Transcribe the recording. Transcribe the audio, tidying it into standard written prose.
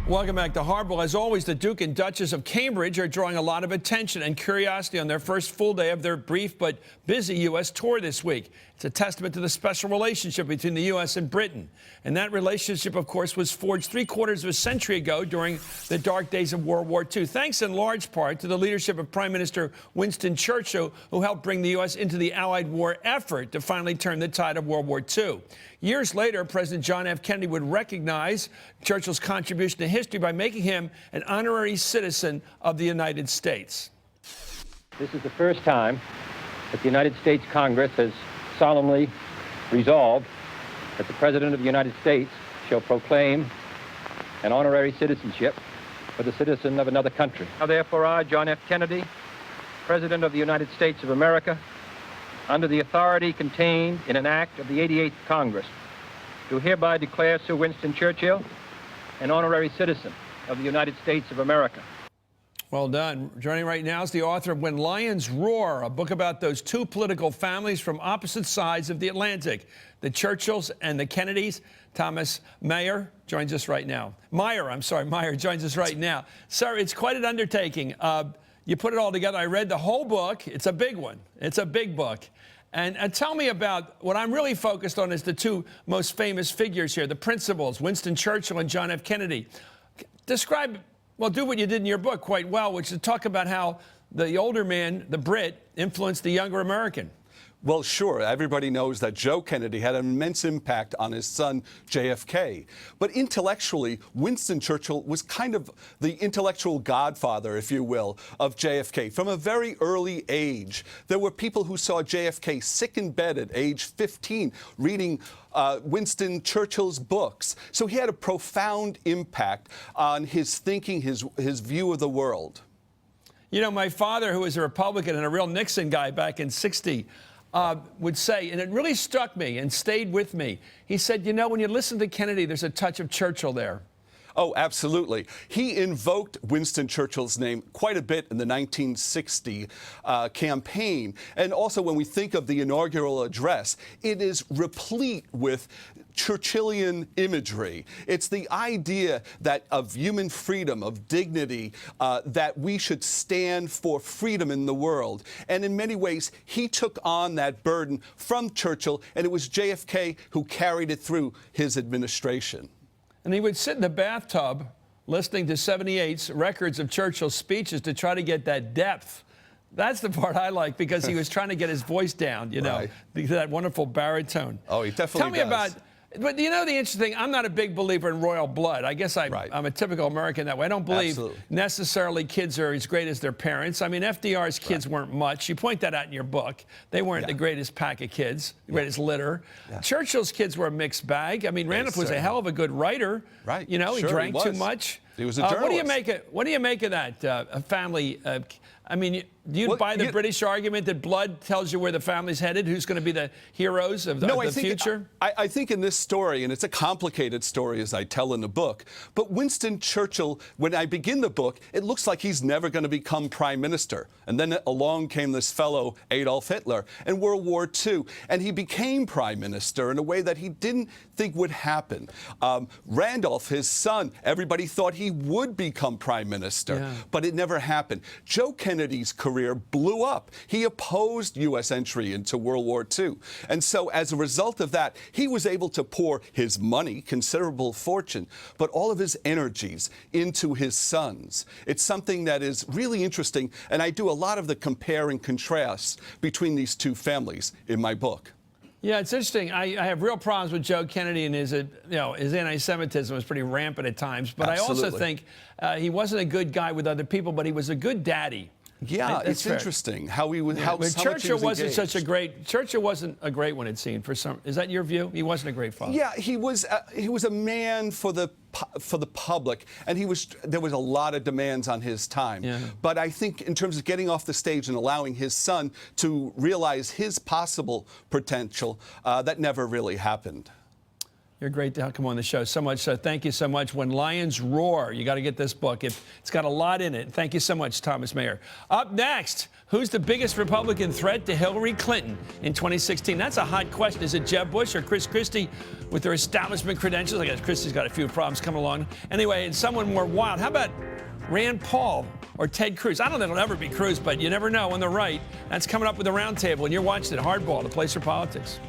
Welcome back to Hardball. As always, the Duke and Duchess of Cambridge are drawing a lot of attention and curiosity on their first full day of their brief but busy U.S. tour this week. It's a testament to the special relationship between the U.S. and Britain. And that relationship, of course, was forged 3/4 of a century ago during the dark days of World War II, thanks in large part to the leadership of Prime Minister Winston Churchill, who helped bring the U.S. into the Allied war effort to finally turn the tide of World War II. Years later, President John F. Kennedy would recognize Churchill's contribution to history by making him an honorary citizen of the United States. This is the first time that the United States Congress has solemnly resolved that the President of the United States shall proclaim an honorary citizenship for the citizen of another country. Now, therefore, I, John F. Kennedy, President of the United States of America, under the authority contained in an act of the 88th Congress, do hereby declare Sir Winston Churchill an honorary citizen of the United States of America. Well done. Joining right now is the author of When Lions Roar, a book about those two political families from opposite sides of the Atlantic, the Churchills and the Kennedys. Thomas Maier joins us right now. Maier joins us right now. Sir, it's quite an undertaking. You put it all together. I read the whole book. It's a big one. It's a big book. And tell me about what I'm really focused on is the two most famous figures here, the principals, Winston Churchill and John F. Kennedy. Describe, well, do what you did in your book quite well, which is talk about how the older man, the Brit, influenced the younger American. Well, sure. Everybody knows that Joe Kennedy had an immense impact on his son, JFK. But intellectually, Winston Churchill was kind of the intellectual godfather, if you will, of JFK. From a very early age, there were people who saw JFK sick in bed at age 15, reading Winston Churchill's books. So he had a profound impact on his thinking, his view of the world. You know, my father, who was a Republican and a real Nixon guy back in '60, would say, and it really struck me and stayed with me, he said, you know, when you listen to Kennedy, there's a touch of Churchill there. Oh, absolutely. He invoked Winston Churchill's name quite a bit in the 1960 campaign. And also when we think of the inaugural address, it is replete with Churchillian imagery. It's the idea that of human freedom, of dignity, that we should stand for freedom in the world. And in many ways, he took on that burden from Churchill, and it was JFK who carried it through his administration. And he would sit in the bathtub listening to 78's records of Churchill's speeches to try to get that depth. That's the part I like, because he was trying to get his voice down, you know, that wonderful baritone. Oh, he definitely Tell me does. about, but you know the interesting thing, I'm not a big believer in royal blood. I guess I'm a typical American that way. I don't believe necessarily kids are as great as their parents. I mean, FDR's kids weren't much. You point that out in your book. They weren't the greatest pack of kids, the greatest litter. Churchill's kids were a mixed bag. I mean, Randolph was a hell of a good writer. You know, he drank too much. He was a journalist. What do you make of that a family? I mean, do you buy the British argument that blood tells you where the family's headed, who's going to be the heroes of the future? I think in this story, and it's a complicated story as I tell in the book, but Winston Churchill, when I begin the book, it looks like he's never going to become prime minister. And then along came this fellow, Adolf Hitler, in World War II, and he became prime minister in a way that he didn't think would happen. Randolph, his son, everybody thought he would become prime minister, but it never happened. Joe Kennedy's career blew up. He opposed U.S. entry into World War II. And so as a result of that, he was able to pour his money, considerable fortune, but all of his energies into his sons. It's something that is really interesting, and I do a lot of the compare and contrast between these two families in my book. Yeah, it's interesting. I have real problems with Joe Kennedy, and his anti-Semitism was pretty rampant at times. But I also think he wasn't a good guy with other people, but he was a good daddy. Yeah, it's interesting how he was. Churchill wasn't such a great. Churchill wasn't a great one, it seemed. For some, is that your view? He wasn't a great father. Yeah, he was a man for the public, and there was a lot of demands on his time. But I think in terms of getting off the stage and allowing his son to realize his possible potential, that never really happened. You're great to come on the show. So much so. Thank you so much. When Lions Roar. You got to get this book. It's got a lot in it. Thank you so much, Thomas Maier. Up next, who's the biggest Republican threat to Hillary Clinton in 2016? That's a hot question. Is it Jeb Bush or Chris Christie with their establishment credentials? I guess Christie's got a few problems coming along. Anyway, and someone more wild. How about Rand Paul or Ted Cruz? I don't think it'll ever be Cruz, but you never know on the right. That's coming up with the roundtable, and you're watching it. Hardball, the place for politics.